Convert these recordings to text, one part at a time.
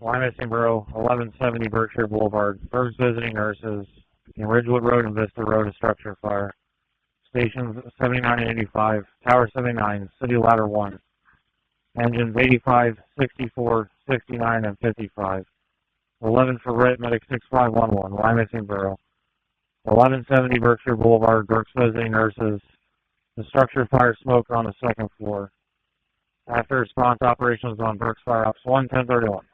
Wyomissing Borough, 1170 Berkshire Boulevard, Berks Visiting Nurses, in Ridgewood Road and Vista Road, a structure fire. Stations 79 and 85, Tower 79, City Ladder 1. Engines 85, 64, 69, and 55. 11 for Red Medic 6511, Wyomissing Borough. 1170 Berkshire Boulevard, Berks Visiting Nurses. The structure fire smoke on the second floor. After response operations on Berks Fire Ops 1, 1031.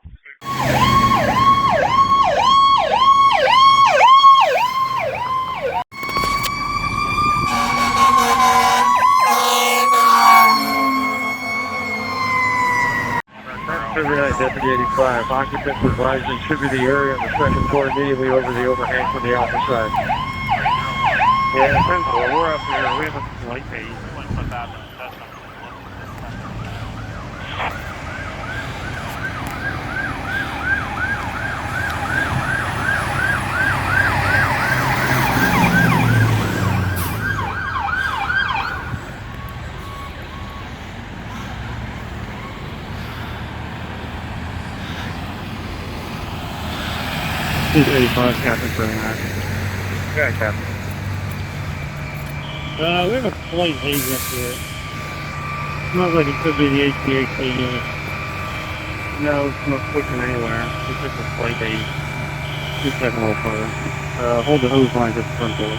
Deputy 85. Occupants advised and should be the area on the second floor immediately over the overhang from the alpha side. Yeah, 10-4, we're up here. We have a slight haze. P25, Captain 39. Yeah, Captain. We have a slight haze up here. Smells like it could be the HVAC unit. No, it's not pushing anywhere. It's just a slight haze. Just second a little further. Hold the hose lines at the front door.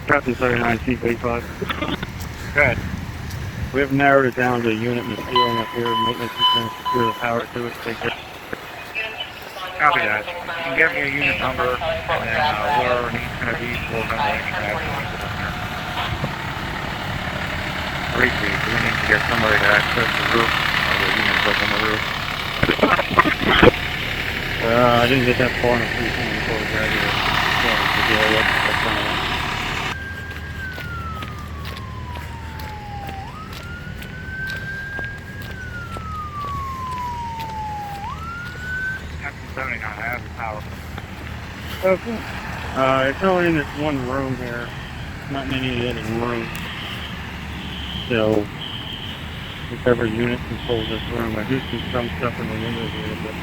Captain 39, P25. Good. We have narrowed it down to a unit in the ceiling up here. Maintenance is going to secure the power to it. Take it. Copy that. You can give me a unit number and then where he's going to be for Briefly, we need to get somebody to access the roof or the units up on the roof. I didn't get that far in the free before we graduated. Okay. It's only in this one room here, not in any of the other rooms. So, whichever unit controls this room, I do see some stuff in the windows here, but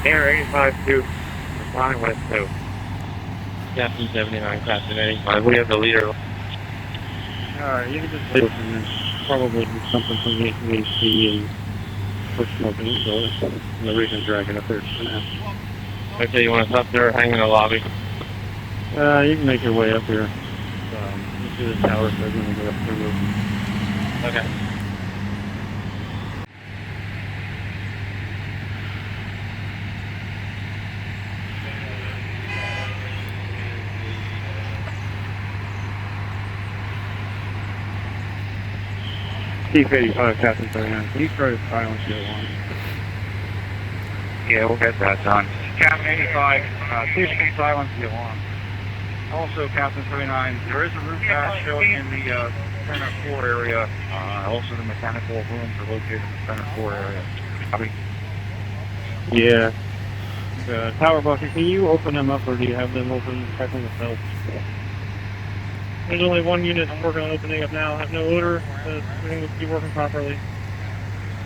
Air 85-2, responding with 2. Captain 79, Captain 85, we have the leader. Alright, you can just leave and probably do something from the HVAC and push smoke in the building. And the reason dragging up there for now. Okay, you want us up there, hang in the lobby? You can make your way up here. You see the tower, so I'm going to go up the roof. Okay. P25, Captain 39. Can you try to silence the alarm? Yeah, we'll get that done. Captain 85, see if you can silence the alarm. Also, Captain 39, there is a roof patch showing in the center floor area. Also, the mechanical rooms are located in the center floor area. Copy. Yeah. Tower bucket, can you open them up or do you have them open checking themselves? There's only one unit I'm working on opening up now. I have no odor. Everything looks to be working properly.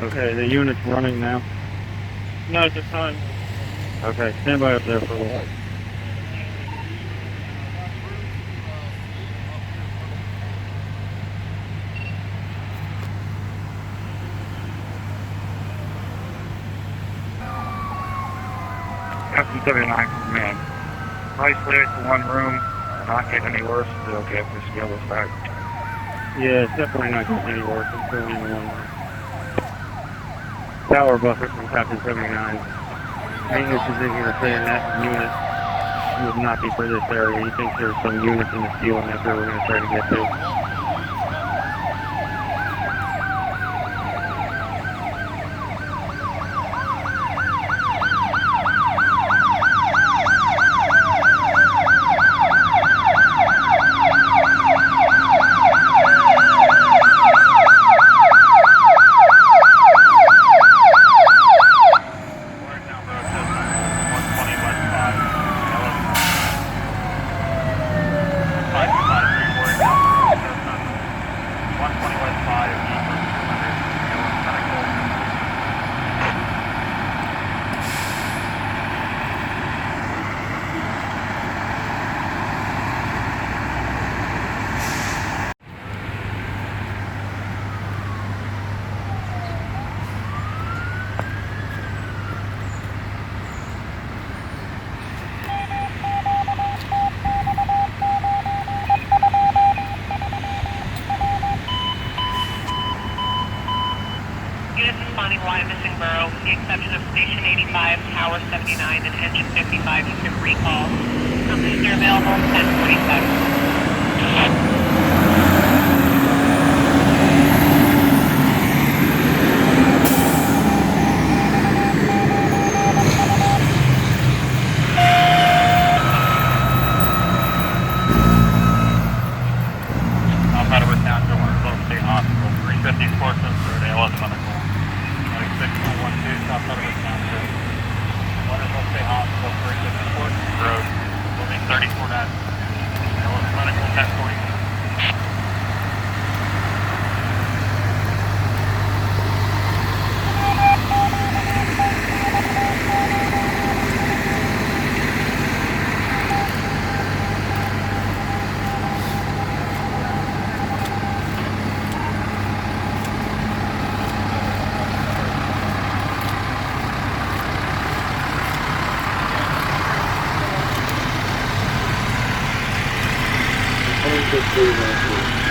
Okay, the unit's running now. Not at this time. Okay, stand by up there for a while. Captain 79, command. Isolate the one room. Not getting any worse. Is it okay if we scale this back? Yeah, it's definitely not getting any worse. It's still in the one room. Tower buffer from Captain 79. Maintenance is in here saying that unit would not be for this area. He thinks there's some units in the ceiling that's where we're going to try to get to. they're available 10:45. Outside of town, to Wintersville State Hospital, 350 Sportsman's Road, ALS Medical. 6112, outside of town, Wintersville State Hospital, 350 Sportsman's Road, moving 34 knots, ALS Medical, 1040. Encrypted.